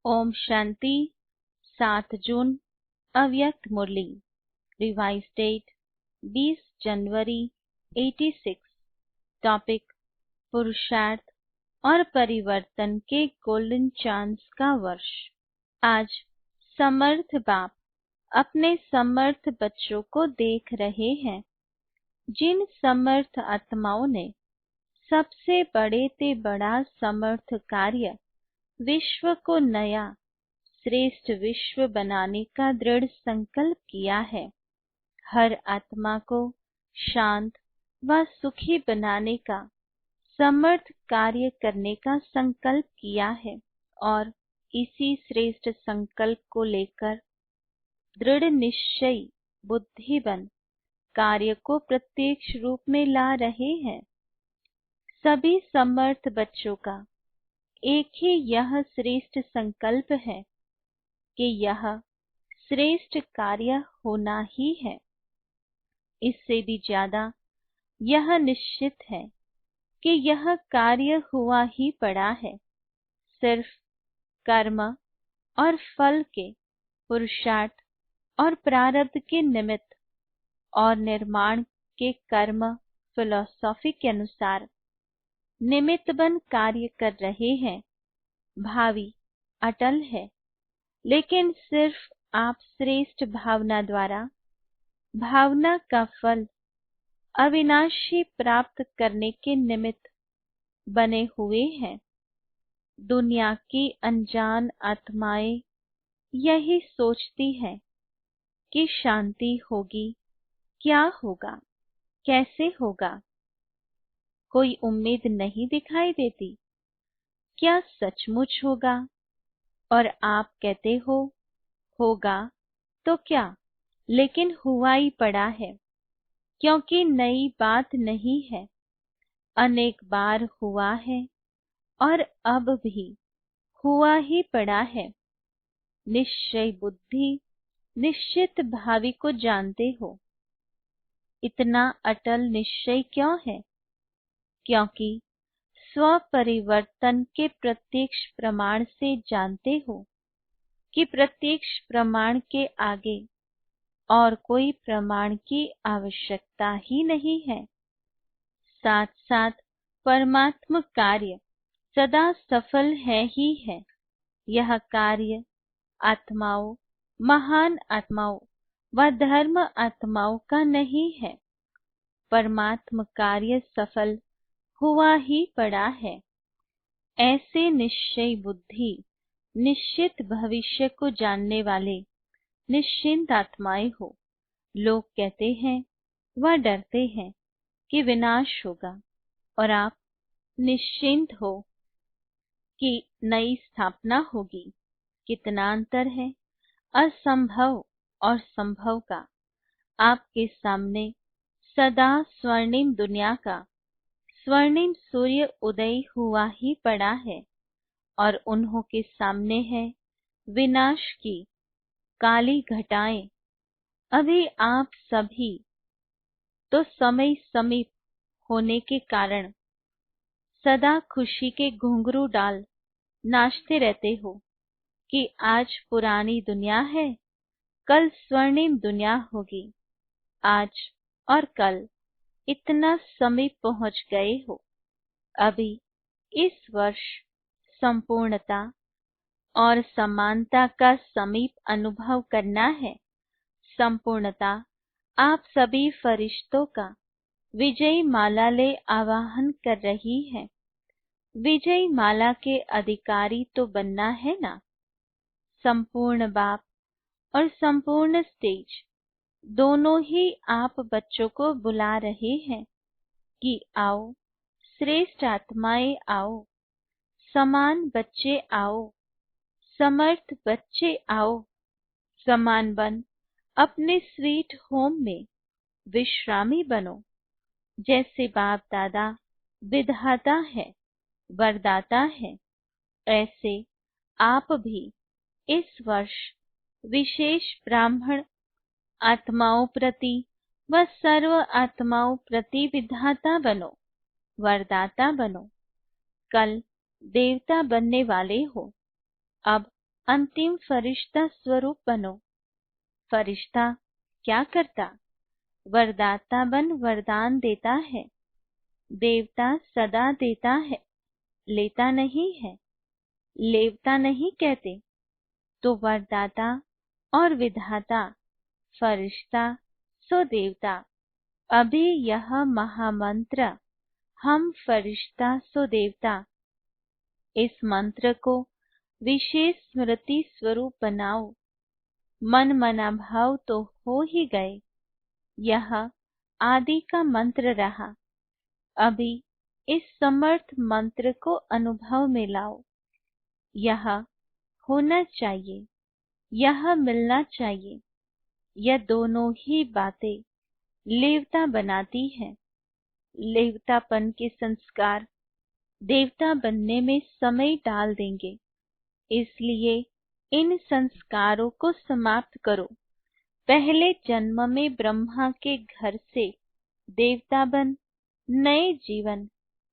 ओम शांति। 7 जून अव्यक्त मुरली। Revise date 20 जनवरी 86। Topic पुरुषार्थ और परिवर्तन के गोल्डन चांस का वर्ष। आज समर्थ बाप अपने समर्थ बच्चों को देख रहे हैं। जिन समर्थ आत्माओं ने सबसे बड़े ते बड़ा समर्थ कार्य विश्व को नया श्रेष्ठ विश्व बनाने का दृढ़ संकल्प किया है, हर आत्मा को शांत व सुखी बनाने का समर्थ कार्य करने का संकल्प किया है और इसी श्रेष्ठ संकल्प को लेकर दृढ़ निश्चयी बुद्धि बन कार्य को प्रत्यक्ष रूप में ला रहे हैं। सभी समर्थ बच्चों का एक ही यह श्रेष्ठ संकल्प है कि यह श्रेष्ठ कार्य होना ही है। इससे भी ज्यादा यह निश्चित है कि यह कार्य हुआ ही पड़ा है। सिर्फ कर्म और फल के पुरुषार्थ और प्रारब्ध के निमित्त और निर्माण के कर्म फिलॉसफी के अनुसार निमित्त बन कार्य कर रहे हैं। भावी अटल है, लेकिन सिर्फ आप श्रेष्ठ भावना द्वारा भावना का फल अविनाशी प्राप्त करने के निमित्त बने हुए हैं। दुनिया की अनजान आत्माएं यही सोचती हैं कि शांति होगी, क्या होगा, कैसे होगा। कोई उम्मीद नहीं दिखाई देती, क्या सचमुच होगा? और आप कहते हो होगा तो क्या, लेकिन हुआ ही पड़ा है, क्योंकि नई बात नहीं है। अनेक बार हुआ है और अब भी हुआ ही पड़ा है। निश्चय बुद्धि निश्चित भावी को जानते हो। इतना अटल निश्चय क्यों है? क्योंकि स्व परिवर्तन के प्रत्यक्ष प्रमाण से जानते हो कि प्रत्यक्ष प्रमाण के आगे और कोई प्रमाण की आवश्यकता ही नहीं है। साथ साथ परमात्म कार्य सदा सफल है ही है। यह कार्य आत्माओं, महान आत्माओं व धर्म आत्माओं का नहीं है। परमात्म कार्य सफल हुआ ही पड़ा है। ऐसे निश्चय बुद्धि निश्चित भविष्य को जानने वाले निश्चिंत आत्माएं हो। लोग कहते हैं व डरते हैं कि विनाश होगा, और आप निश्चिंत हो कि नई स्थापना होगी। कितना अंतर है असंभव और संभव का। आपके सामने सदा स्वर्णिम दुनिया का स्वर्णिम सूर्य उदय हुआ ही पड़ा है, और उन्हों के सामने है विनाश की काली घटाएं। अभी आप सभी तो समय समीप होने के कारण सदा खुशी के घुंघरू डाल नाचते रहते हो कि आज पुरानी दुनिया है, कल स्वर्णिम दुनिया होगी। आज और कल इतना समीप पहुंच गए हो। अभी इस वर्ष संपूर्णता और समानता का समीप अनुभव करना है। संपूर्णता आप सभी फरिश्तों का विजय माला ले आवाहन कर रही है। विजय माला के अधिकारी तो बनना है ना। संपूर्ण बाप और संपूर्ण स्टेज दोनों ही आप बच्चों को बुला रहे हैं कि आओ श्रेष्ठ आत्माएं, आओ समान बच्चे, आओ समर्थ बच्चे, आओ समान बन अपने स्वीट होम में विश्रामी बनो। जैसे बाप दादा विधाता है, वरदाता है, ऐसे आप भी इस वर्ष विशेष ब्राह्मण आत्माओं प्रति व सर्व आत्माओं प्रति विधाता बनो, वरदाता बनो। कल देवता बनने वाले हो। अब अंतिम फरिश्ता स्वरूप बनो। फरिश्ता क्या करता? वरदाता बन वरदान देता है। देवता सदा देता है, लेता नहीं है। लेवता नहीं कहते, तो वरदाता और विधाता, फरिश्ता सो देवता। अभी यह महामंत्र, हम फरिश्ता सो देवता, इस मंत्र को विशेष स्मृति स्वरूप बनाओ। मन मना भाव तो हो ही गए। यह आदि का मंत्र रहा। अभी इस समर्थ मंत्र को अनुभव में लाओ। यह होना चाहिए, यह मिलना चाहिए। यह दोनों ही बातें लेवता बनाती है। लेवतापन के संस्कार देवता बनने में समय डाल देंगे, इसलिए इन संस्कारों को समाप्त करो। पहले जन्म में ब्रह्मा के घर से देवता बन नए जीवन,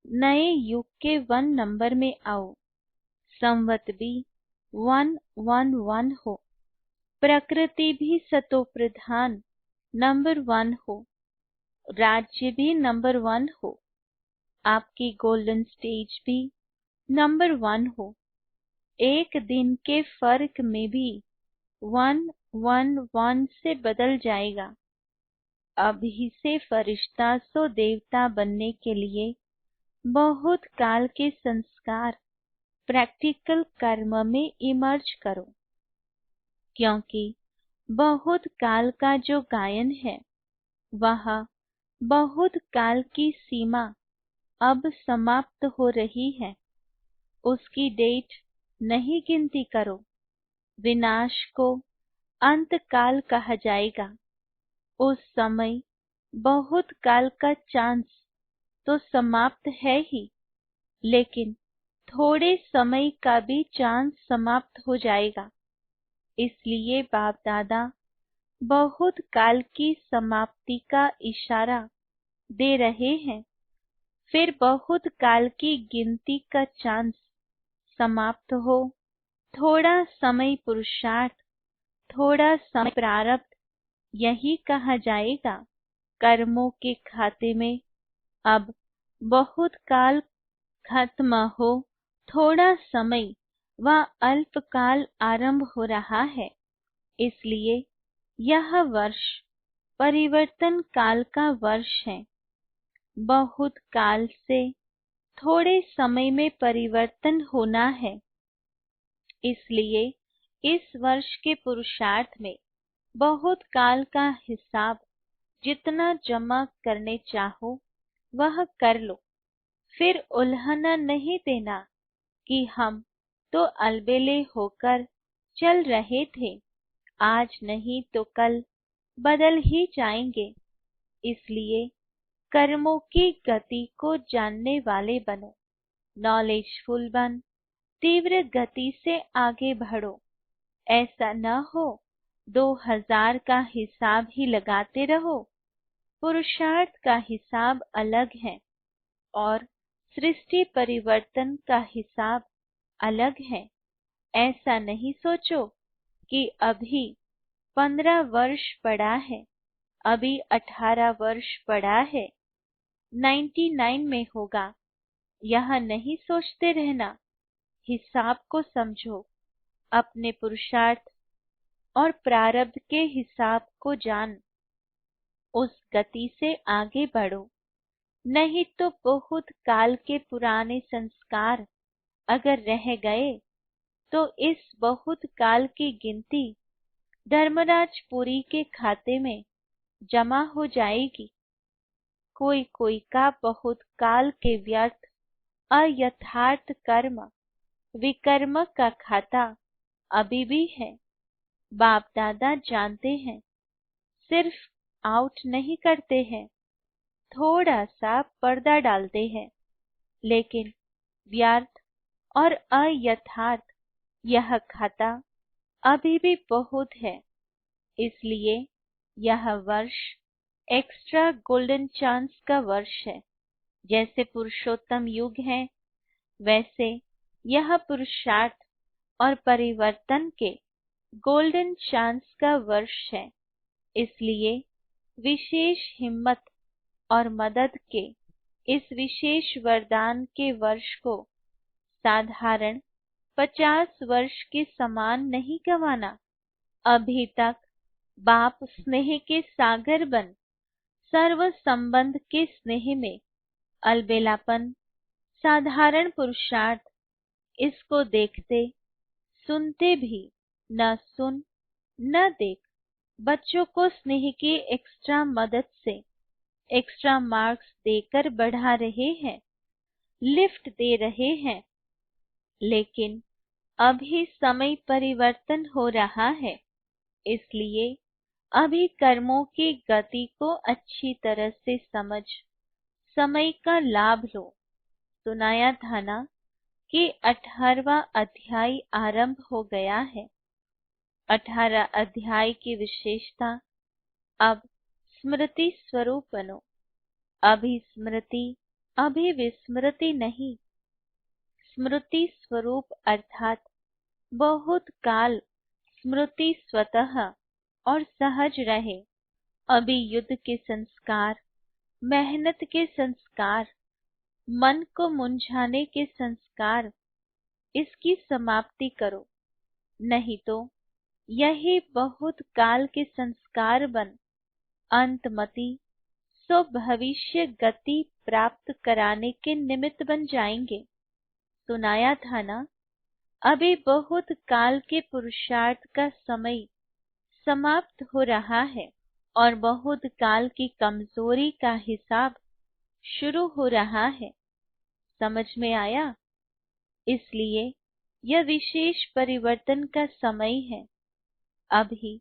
नए युग के 1 नंबर में आओ। संवत भी 111 हो। प्रकृति भी सतो प्रधान नंबर 1 हो। राज्य भी नंबर 1 हो। आपकी गोल्डन स्टेज भी नंबर 1 हो। एक दिन के फर्क में भी 111 से बदल जाएगा। अभी से फरिश्ता सो देवता बनने के लिए बहुत काल के संस्कार प्रैक्टिकल कर्म में इमर्ज करो, क्योंकि बहुत काल का जो गायन है वह बहुत काल की सीमा अब समाप्त हो रही है। उसकी डेट नहीं गिनती करो। विनाश को अंत काल कहा जाएगा। उस समय बहुत काल का चांस तो समाप्त है ही, लेकिन थोड़े समय का भी चांस समाप्त हो जाएगा। इसलिए बाप दादा बहुत काल की समाप्ति का इशारा दे रहे हैं। फिर बहुत काल की गिनती का चांस समाप्त हो। थोड़ा समय पुरुषार्थ, थोड़ा समय प्रारब्ध, यही कहा जाएगा। कर्मों के खाते में अब बहुत काल खत्म हो, थोड़ा समय व अल्पकाल आरंभ हो रहा है। इसलिए यह वर्ष परिवर्तन काल का वर्ष है। बहुत काल से थोड़े समय में परिवर्तन होना है। इसलिए इस वर्ष के पुरुषार्थ में बहुत काल का हिसाब जितना जमा करने चाहो वह कर लो। फिर उल्हाना नहीं देना कि हम तो अलबेले होकर चल रहे थे, आज नहीं तो कल बदल ही जाएंगे। इसलिए कर्मों की गति को जानने वाले बनो। नॉलेजफुल बन तीव्र गति से आगे बढ़ो। ऐसा न हो 2000 का हिसाब ही लगाते रहो। पुरुषार्थ का हिसाब अलग है और सृष्टि परिवर्तन का हिसाब अलग है। ऐसा नहीं सोचो कि अभी 15 वर्ष पड़ा है, अभी 18 वर्ष पड़ा है, 99 में होगा। यह नहीं सोचते रहना। हिसाब को समझो। अपने पुरुषार्थ और प्रारब्ध के हिसाब को जान, उस गति से आगे बढ़ो। नहीं तो बहुत काल के पुराने संस्कार अगर रह गए तो इस बहुत काल की गिनती धर्मराजपुरी के खाते में जमा हो जाएगी। कोई कोई का बहुत काल के व्यर्थ अयथार्थ कर्म विकर्म का खाता अभी भी है। बाप दादा जानते हैं, सिर्फ आउट नहीं करते हैं, थोड़ा सा पर्दा डालते हैं, लेकिन व्यर्थ और अयथार्थ यह खाता अभी भी बहुत है। इसलिए यह वर्ष एक्स्ट्रा गोल्डन चांस का वर्ष है। जैसे पुरुषोत्तम युग है, वैसे यह पुरुषार्थ और परिवर्तन के गोल्डन चांस का वर्ष है। इसलिए विशेष हिम्मत और मदद के इस विशेष वरदान के वर्ष को साधारण 50 वर्ष के समान नहीं गंवाना। अभी तक बाप स्नेह के सागर बन सर्व संबंध के स्नेह में अलबेलापन साधारण पुरुषार्थ, इसको देखते सुनते भी न सुन न देख बच्चों को स्नेह की एक्स्ट्रा मदद से एक्स्ट्रा मार्क्स देकर बढ़ा रहे हैं, लिफ्ट दे रहे हैं। लेकिन अभी समय परिवर्तन हो रहा है, इसलिए अभी कर्मों की गति को अच्छी तरह से समझ समय का लाभ लो। सुनाया था ना कि 18वां अध्याय आरंभ हो गया है। 18 अध्याय की विशेषता, अब स्मृति स्वरूप बनो। अभी स्मृति, अभी विस्मृति नहीं। स्मृति स्वरूप अर्थात बहुत काल स्मृति स्वतः और सहज रहे। अभी युद्ध के संस्कार, मेहनत के संस्कार, मन को मुंझाने के संस्कार, इसकी समाप्ति करो। नहीं तो यही बहुत काल के संस्कार बन अंतमति सो भविष्य गति प्राप्त कराने के निमित्त बन जाएंगे। सुनाया था ना, अभी बहुत काल के पुरुषार्थ का समय समाप्त हो रहा है और बहुत काल की कमजोरी का हिसाब शुरू हो रहा है। समझ में आया? इसलिए यह विशेष परिवर्तन का समय है। अभी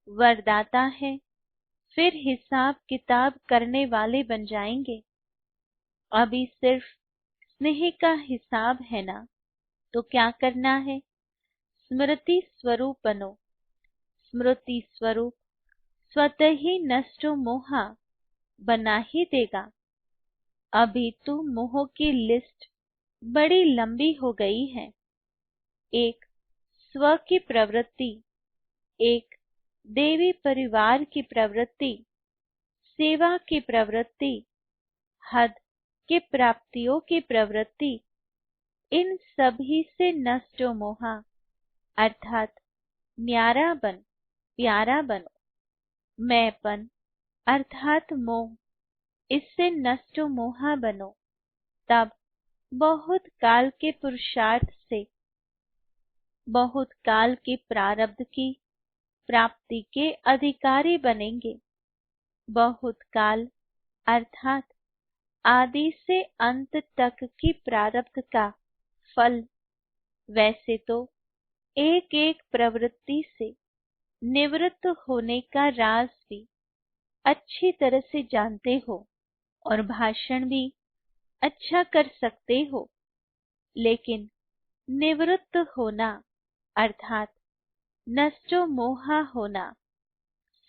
वरदाता है, फिर हिसाब किताब करने वाले बन जाएंगे। अभी सिर्फ स्नेह का हिसाब है ना, तो क्या करना है? स्मृति स्वरूप बनो। स्मृति स्वरूप स्वतः ही नष्ट मोहा बना ही देगा। अभी तो मोह की लिस्ट बड़ी लंबी हो गई है। एक स्व की प्रवृत्ति, एक देवी परिवार की प्रवृत्ति, सेवा की प्रवृत्ति, हद के प्राप्तियों की प्रवृत्ति, इन सभी से नष्ट मोहा अर्थात न्यारा बन, प्यारा बनो। मैंपन अर्थात मोह, इससे नष्ट मोहा बनो। तब बहुत काल के पुरुषार्थ से बहुत काल के प्रारब्ध की प्राप्ति के अधिकारी बनेंगे। बहुत काल अर्थात आदि से अंत तक की प्रारब्ध का फल। वैसे तो एक एक प्रवृत्ति से निवृत्त होने का राज भी अच्छी तरह से जानते हो और भाषण भी अच्छा कर सकते हो, लेकिन निवृत्त होना अर्थात नष्टो मोहा होना,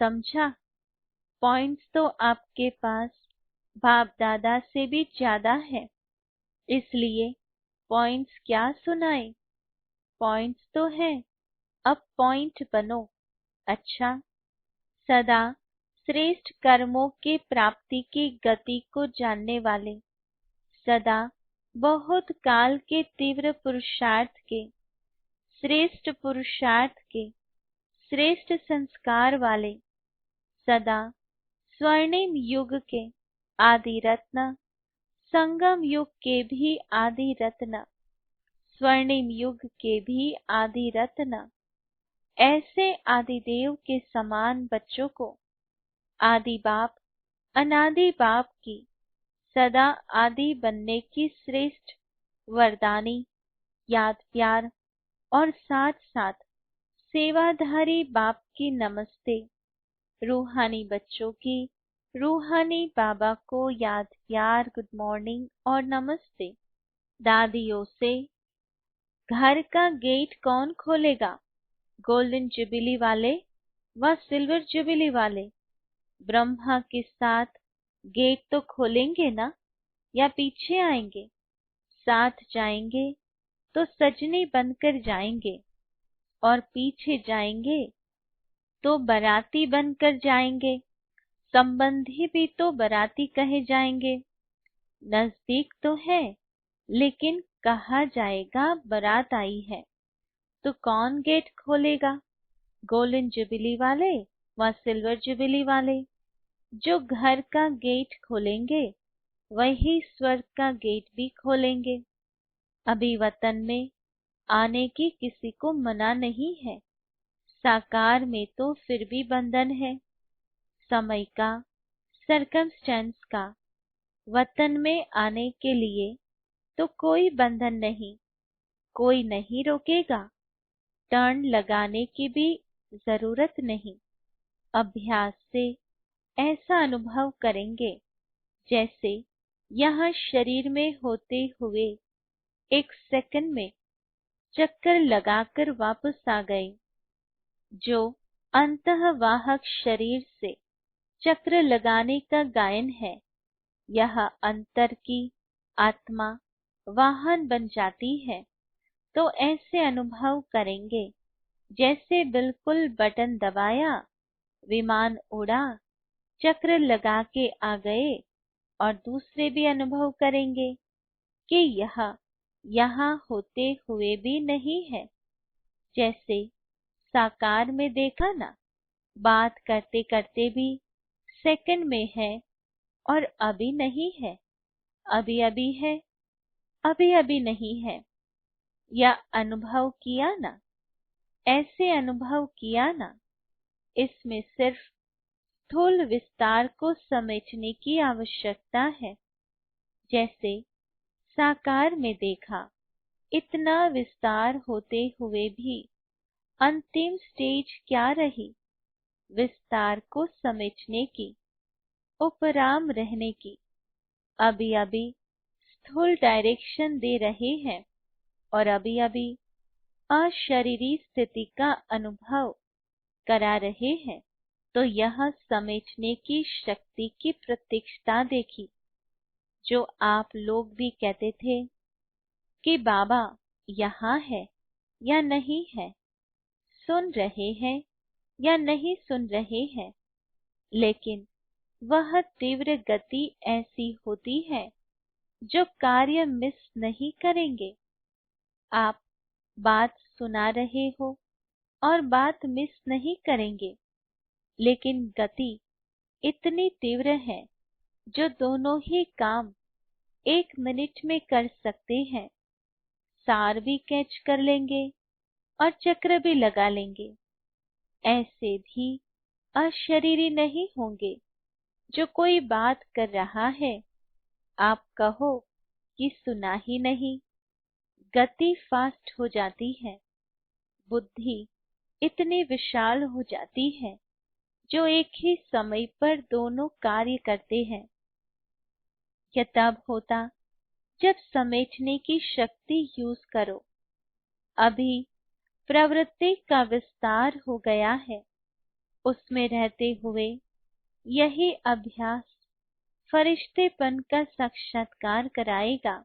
समझा? पॉइंट्स तो आपके पास बाप दादा से भी ज्यादा है, इसलिए पॉइंट्स क्या सुनाए? पॉइंट्स तो है, अब पॉइंट बनो। अच्छा, सदा श्रेष्ठ कर्मों के प्राप्ति की गति को जानने वाले, सदा बहुत काल के तीव्र पुरुषार्थ के, श्रेष्ठ पुरुषार्थ के, श्रेष्ठ संस्कार वाले, सदा स्वर्णिम युग के आदि रत्न, संगम युग के भी आदि रत्न, स्वर्णिम युग के भी आदि रत्न, ऐसे आदिदेव के समान बच्चों को आदि बाप अनादि बाप की सदा आदि बनने की श्रेष्ठ वरदानी, याद प्यार और साथ साथ सेवाधारी बाप की नमस्ते। रूहानी बच्चों की रूहानी बाबा को याद प्यार, गुड मॉर्निंग और नमस्ते। दादियों से, घर का गेट कौन खोलेगा? गोल्डन जुबिली वाले व सिल्वर जुबिली वाले? ब्रह्मा के साथ गेट तो खोलेंगे ना, या पीछे आएंगे? साथ जाएंगे तो सजनी बनकर जाएंगे। और पीछे जाएंगे तो बाराती बनकर जाएंगे, संबंधी भी तो बाराती कहे जाएंगे। नजदीक तो है लेकिन कहा जाएगा बारात आई है। तो कौन गेट खोलेगा, गोल्डन जुबिली वाले व सिल्वर जुबिली वाले? जो घर का गेट खोलेंगे वही स्वर्ग का गेट भी खोलेंगे। अभी वतन में आने की किसी को मना नहीं है, साकार में तो फिर भी बंधन है। समय का, सर्कमस्टेंस का, वतन में आने के लिए तो कोई बंधन नहीं, कोई नहीं रोकेगा। टर्न लगाने की भी जरूरत नहीं। अभ्यास से ऐसा अनुभव करेंगे जैसे यहाँ शरीर में होते हुए एक सेकंड में चक्कर लगाकर वापस आ गए। जो अंतःवाहक शरीर से चक्र लगाने का गायन है, यह अंतर की आत्मा वाहन बन जाती है। तो ऐसे अनुभव करेंगे जैसे बिल्कुल बटन दबाया, विमान उड़ा, चक्र लगा के आ गए। और दूसरे भी अनुभव करेंगे कि यह यहाँ होते हुए भी नहीं है। जैसे साकार में देखा ना, बात करते करते भी सेकंड में है और अभी नहीं है, अभी अभी है, अभी अभी नहीं है। या अनुभव किया ना, ऐसे अनुभव किया ना। इसमें सिर्फ स्थूल विस्तार को समझने की आवश्यकता है। जैसे साकार में देखा, इतना विस्तार होते हुए भी अंतिम स्टेज क्या रही? विस्तार को समझने की, उपराम रहने की। अभी अभी स्थूल डायरेक्शन दे रहे हैं और अभी अभी अशरीरी स्थिति का अनुभव करा रहे हैं। तो यह समझने की शक्ति की प्रत्यक्षता देखी। जो आप लोग भी कहते थे कि बाबा यहाँ है या नहीं है, सुन रहे हैं या नहीं सुन रहे हैं, लेकिन वह तीव्र गति ऐसी होती है जो कार्य मिस नहीं करेंगे। आप बात सुना रहे हो और बात मिस नहीं करेंगे, लेकिन गति इतनी तीव्र है जो दोनों ही काम 1 मिनट में कर सकते हैं। सार भी कैच कर लेंगे और चक्र भी लगा लेंगे। ऐसे भी अशरीरी नहीं होंगे। जो कोई बात कर रहा है, आप कहो कि सुना ही नहीं, गति फास्ट हो जाती है। बुद्धि इतनी विशाल हो जाती है जो एक ही समय पर दोनों कार्य करते हैं। यह तब होता जब समझने की शक्ति यूज करो। अभी प्रवृत्ति का विस्तार हो गया है, उसमें रहते हुए यही अभ्यास फरिश्तेपन का साक्षात्कार कराएगा।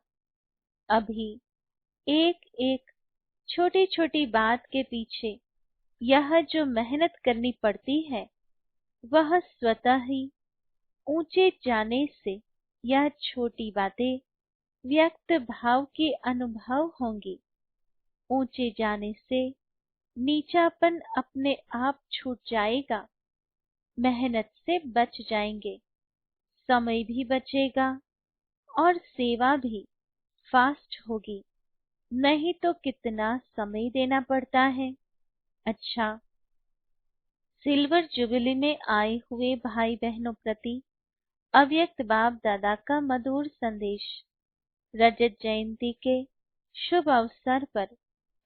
अभी एक एक छोटी छोटी बात के पीछे यह जो मेहनत करनी पड़ती है, वह स्वतः ही ऊंचे जाने से यह छोटी बातें व्यक्त भाव के अनुभव होंगी। ऊंचे जाने से नीचापन अपने आप छूट जाएगा। मेहनत से बच जाएंगे, समय भी बचेगा और सेवा भी फास्ट होगी। नहीं तो कितना समय देना पड़ता है। अच्छा, सिल्वर जुबिली में आए हुए भाई बहनों प्रति अव्यक्त बाप दादा का मधुर संदेश। रजत जयंती के शुभ अवसर पर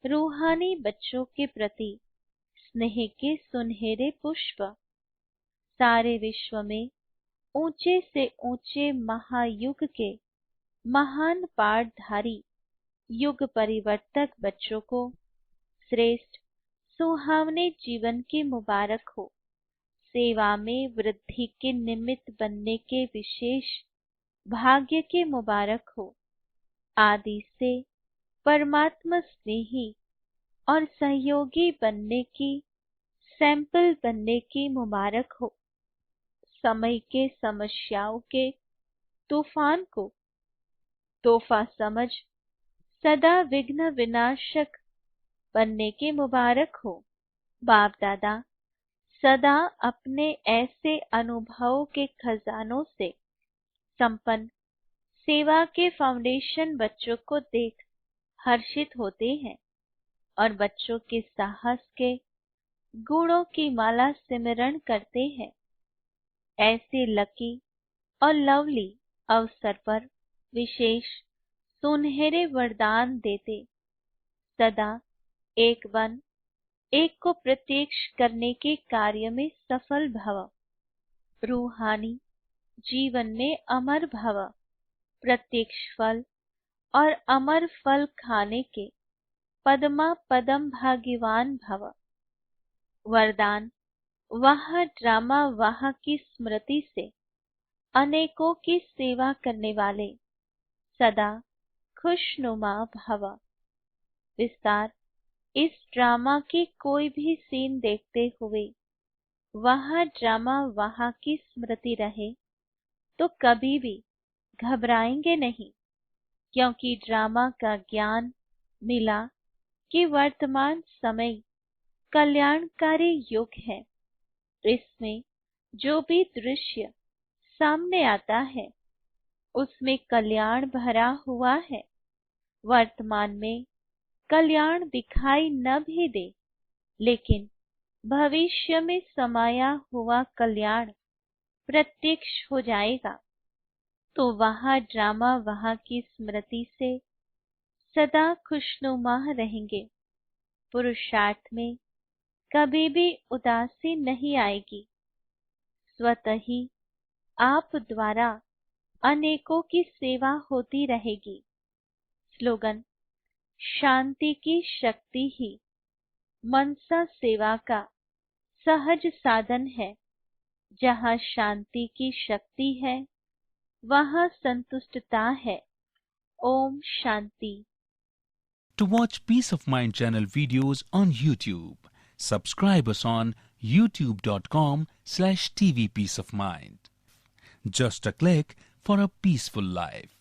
रूहानी बच्चों के प्रति स्नेह के सुनहरे पुष्प। सारे विश्व में ऊंचे से ऊंचे महायुग के महान पाठधारी युग परिवर्तक बच्चों को श्रेष्ठ सुहावने जीवन की मुबारक हो। सेवा में वृद्धि के निमित्त बनने के विशेष भाग्य के मुबारक हो। आदि से परमात्मा स्नेही और सहयोगी बनने की, सैंपल बनने की मुबारक हो। समय के समस्याओं के तूफान को तोहफा समझ सदा विघ्न विनाशक बनने की मुबारक हो। बाप दादा सदा अपने ऐसे अनुभवों के खजानों से संपन्न सेवा के फाउंडेशन बच्चों को देख हर्षित होते हैं और बच्चों के साहस के गुणों की माला सिमरण करते हैं। ऐसे लकी और लवली अवसर पर विशेष सुनहरे वरदान देते सदा एक बन एक को प्रत्यक्ष करने के कार्य में सफल भव। रूहानी जीवन में अमर भव। प्रत्यक्ष फल और अमर फल खाने के पदमा पदम भाग्यवान भव। वरदान वह ड्रामा वह की स्मृति से अनेकों की सेवा करने वाले सदा खुशनुमा भव। विस्तार इस ड्रामा की कोई भी सीन देखते हुए वह ड्रामा वहाँ की स्मृति रहे तो कभी भी घबराएंगे नहीं, क्योंकि ड्रामा का ज्ञान मिला कि वर्तमान समय कल्याणकारी युग है। इसमें जो भी दृश्य सामने आता है उसमें कल्याण भरा हुआ है। वर्तमान में कल्याण दिखाई न भी दे, लेकिन भविष्य में समाया हुआ कल्याण प्रत्यक्ष हो जाएगा। तो वह ड्रामा वहाँ की स्मृति से सदा खुशनुमा रहेंगे। पुरुषार्थ में कभी भी उदासी नहीं आएगी। स्वतः ही आप द्वारा अनेकों की सेवा होती रहेगी। स्लोगन शांति की शक्ति ही मनसा सेवा का सहज साधन है। जहाँ शांति की शक्ति है वहाँ संतुष्टता है। Om Shanti. To watch Peace of Mind channel videos on YouTube, subscribe us on youtube.com/tvpeaceofmind. Just a click for a peaceful life.